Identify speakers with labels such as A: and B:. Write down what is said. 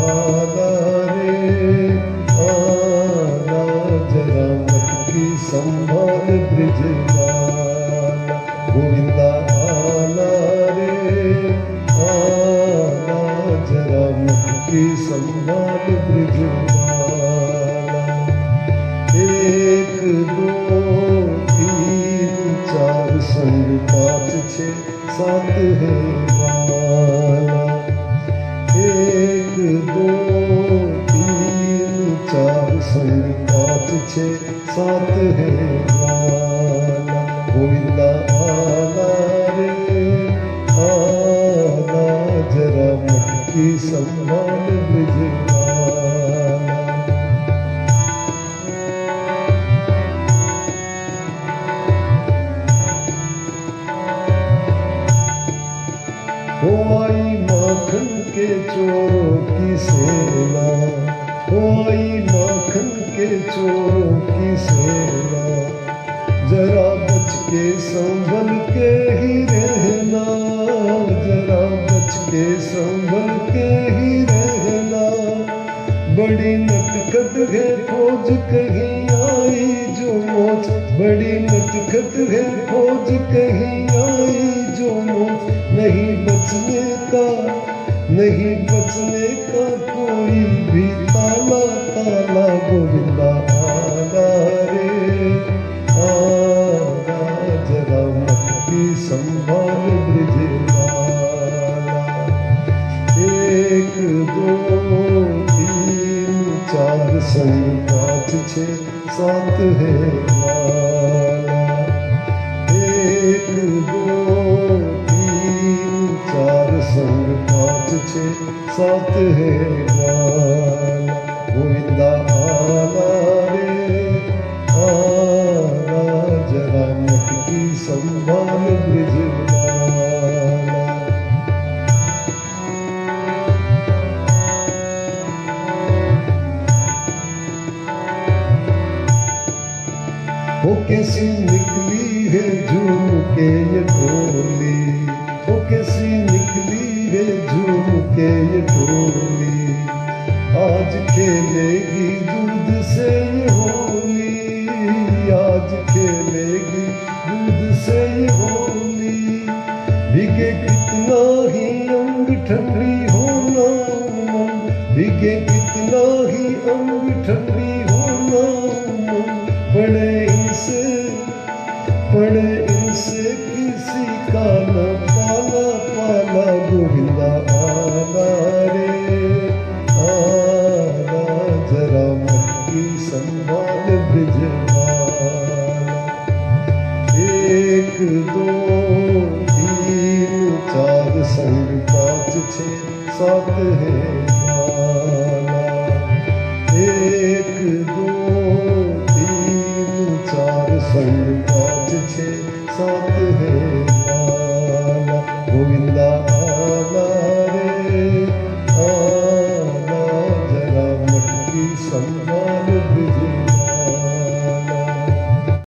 A: आना रे आना, जरा मटकी संभाल ब्रिजवाला। गोविंदा आना रे आना, जरा मटकी संभाल ब्रिजवाला। एक दो तीन चार संग पाँच छः सात है वाला। एक दो तीन चार संग पाँच छः सात है वाला। गोविंदा आना रे आना, जरा मटकी संभाल ब्रिजवाला। हो आई माखन के चोरों की सेना, हो आई माखन के चोरों की सेना, जरा बच के संभल के ही रहना, जरा बच के संभल के ही रहना। बड़ी नटखट है फौज कहीं आई जो मौज, बड़ी नटखट है फौज कहीं आई जो मौज। नहीं बचने का, नहीं बचने का कोई भी ताला ताला। गोविंदा आना रे आना, जरा मटकी संभाल ब्रिजवाला। एक दो तीन चार संग पाँच छः सात है वाला। एक दो चार संग पाँच छः सात है वाला। गोविंदा आना रे आना, जरा मटकी संभाल ब्रिजवाला। वो कैसी निकली है झूम के ये टोली, वो कैसी निकली है झूम के ये टोली। आज खेलेगी दूध से ये होली, आज खेलेगी दूध से ये होली। भीगे कितना ही अंग ठंडी होना मन, भीगे कितना ही अंग ठंडी होना मन। पड़े इनसे किसी का न पाला पाला। गोविंदा आना रे आना, जरा मटकी संभाल ब्रिजवाला। एक दो तीन चार संग पाँच छः सात है